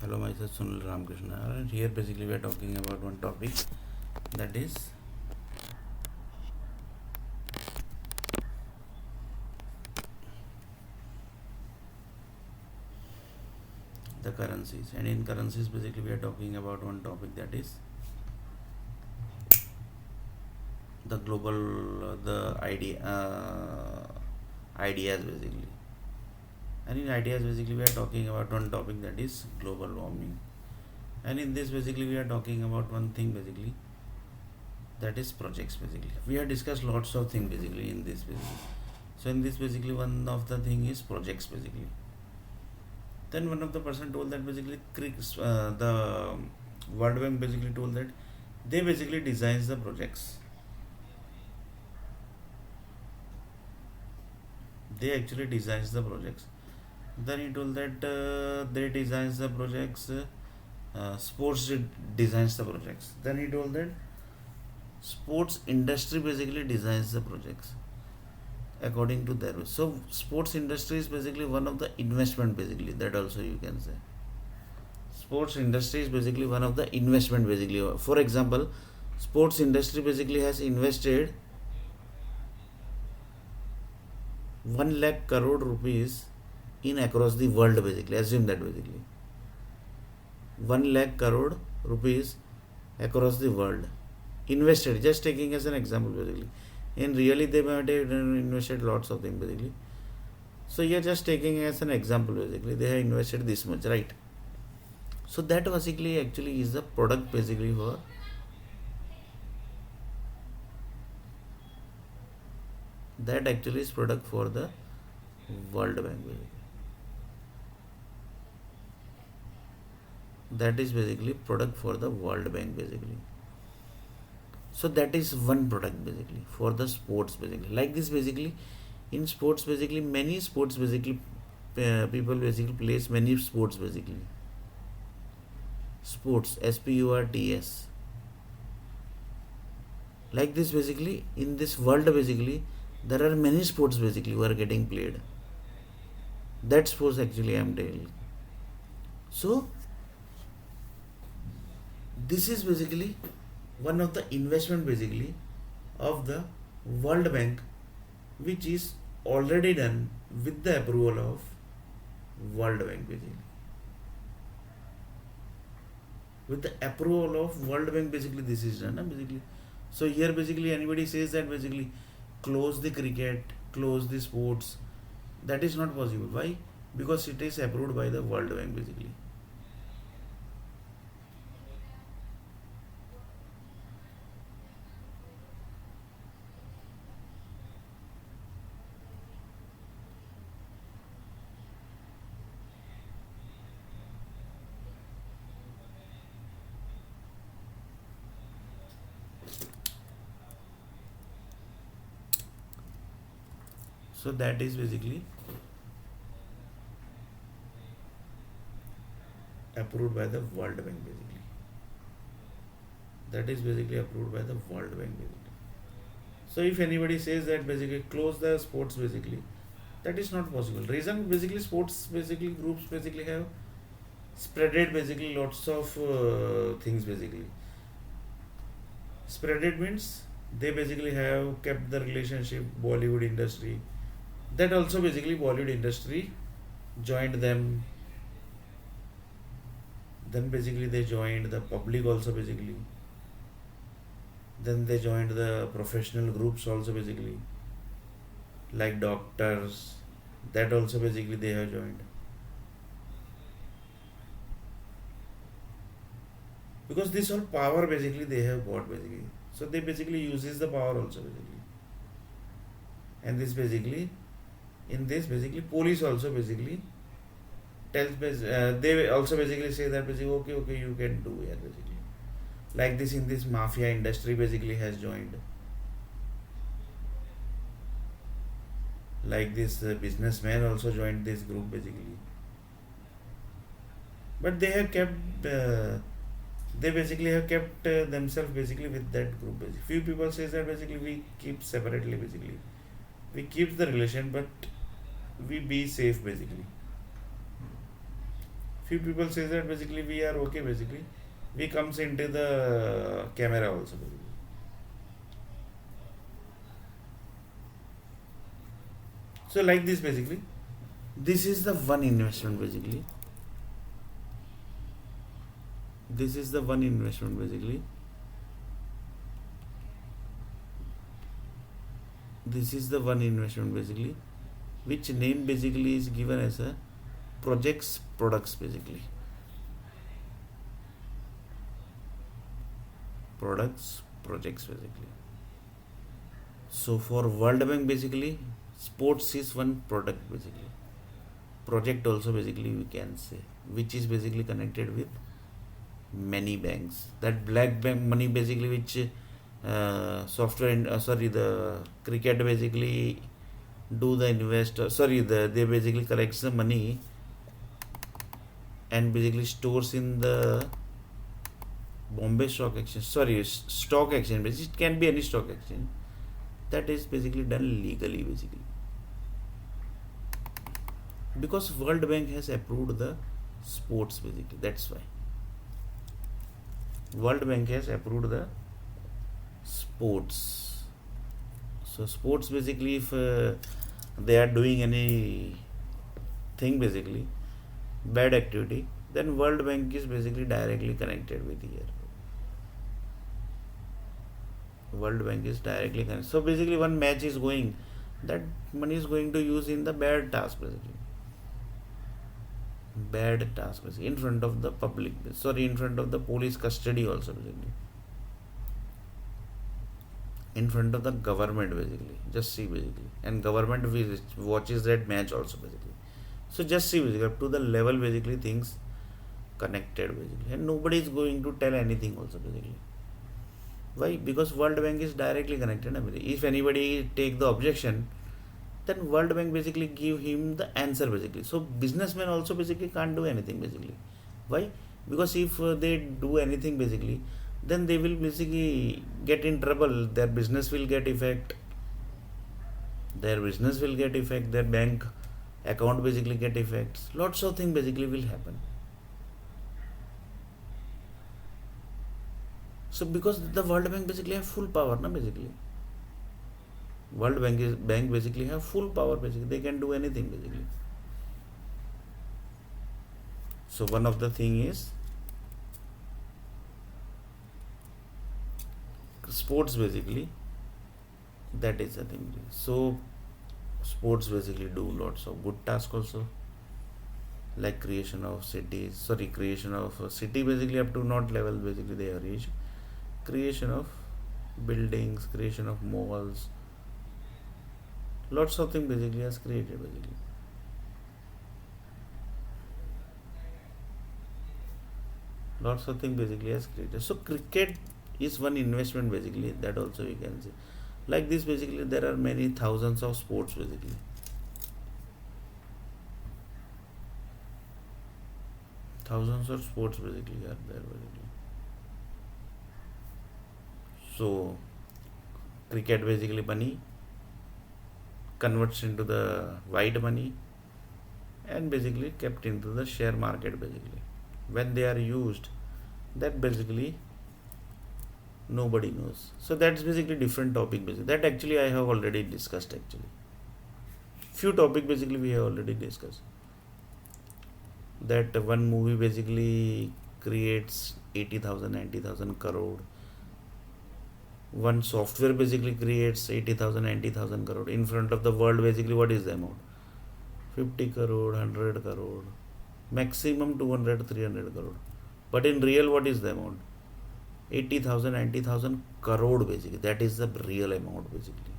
Hello, myself Sunil R Nair, and here basically we are talking about one topic, that is the currencies. And in currencies, basically we are talking about one topic, that is the global, the ideas basically. And in ideas, basically we are talking about one topic, that is global warming. And in this, basically we are talking about one thing basically, that is projects basically. We have discussed lots of things basically in this basically. So in this, basically one of the thing is projects basically. Then one of the person told that basically the World Bank basically told that they basically designs the projects. They actually designs the projects. Then he told that they designs the projects. Sports designs the projects. Then he told that sports industry basically designs the projects according to their wish. So sports industry is basically one of the investment basically, that also you can say. Sports industry is basically one of the investment basically. For example, sports industry basically has invested 1 lakh crore rupees in across the world basically. Assume that basically 1 lakh crore rupees across the world invested, just taking as an example basically. In really they might have invested lots of things basically. So you're just taking as an example basically, they have invested this much, right? So that basically actually is the product basically for that actually is product for the World Bank basically. That is basically product for the World Bank basically. So that is one product basically for the sports basically. Like this basically, in sports basically many sports basically, people basically plays many sports basically. Sports, sports. Like this basically, in this world basically there are many sports basically who are getting played. That sports actually I am telling. So this is basically one of the investment basically of the World Bank, which is already done with the approval of World Bank basically. With the approval of World Bank basically this is done basically. So here basically anybody says that basically close the cricket, close the sports, that is not possible. Why? Because it is approved by the World Bank basically. So that is basically approved by the World Bank basically. That is basically approved by the World Bank basically. So if anybody says that basically close the sports basically, that is not possible. Reason basically sports basically groups basically have spreaded basically lots of things basically. Spreaded means they basically have kept the relationship Bollywood industry. That also basically Bollywood industry joined them. Then basically they joined the public also basically. Then they joined the professional groups also basically, like doctors. That also basically they have joined. Because this all power basically they have got basically. So they basically uses the power also basically. And this basically, in this basically police also basically they also basically say that basically okay you can do here basically. Like this, in this mafia industry basically has joined. Like this businessman also joined this group basically. But they have kept they basically have kept themselves basically with that group basically. Few people says that basically we keep separately basically. We keep the relation but we be safe basically. Few people say that basically we are okay, basically we comes into the camera also basically. So like this basically, this is the one investment basically. This is the one investment basically. This is the one investment basically, which name basically is given as a projects products basically. Products projects basically. So for World Bank basically, sports is one product basically. Project also basically we can say, which is basically connected with many banks. That black bank money basically, which software and sorry, the cricket basically do the investor, sorry, they basically collects the money and basically stores in the Bombay Stock Exchange, sorry, stock exchange. It can be any stock exchange. That is basically done legally basically, because World Bank has approved the sports basically. That's why World Bank has approved the sports. So sports basically, if they are doing any thing basically, bad activity, then World Bank is basically directly connected with here. World Bank is directly connected. So basically one match is going, that money is going to use in the bad task basically. Bad task basically, in front of the public, sorry, in front of the police custody also basically, in front of the government basically. Just see basically, and government watches that match also basically. So just see basically, up to the level basically things connected basically, and nobody is going to tell anything also basically. Why? Because World Bank is directly connected. If anybody take the objection, then World Bank basically give him the answer basically. So businessmen also basically can't do anything basically. Why? Because if they do anything basically, then they will basically get in trouble. Their business will get effect. Their business will get effect. Their bank account basically get effects. Lots of things basically will happen. So because the World Bank basically have full power, na basically. World Bank basically have full power basically. They can do anything basically. So one of the thing is sports basically. That is the thing. So sports basically do lots of good tasks also, like creation of cities. Sorry, creation of a city basically up to not level basically they are reached. Creation of buildings, creation of malls, lots of things basically has created basically. Lots of things basically has created. So cricket is one investment basically, that also we can say. Like this basically there are many thousands of sports basically. Thousands of sports basically are there basically. So cricket basically money converts into the white money and basically kept into the share market basically. When they are used, that basically nobody knows. So that's basically different topic basically. That actually I have already discussed actually. Few topic basically we have already discussed. That one movie basically creates 80,000, 90,000 crore. One software basically creates 80,000, 90,000 crore. In front of the world basically what is the amount? 50 crore, 100 crore, maximum 200, 300 crore. But in real what is the amount? 80,000, 90,000 crore basically. That is the real amount basically.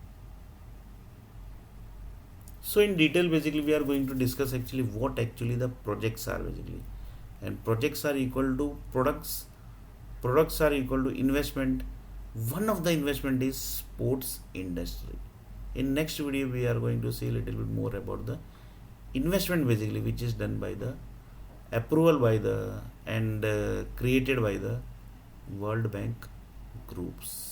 So in detail basically we are going to discuss actually what actually the projects are basically. And projects are equal to products. Products are equal to investment. One of the investment is sports industry. In next video we are going to see a little bit more about the investment basically, which is done by the approval by the and created by the World Bank groups.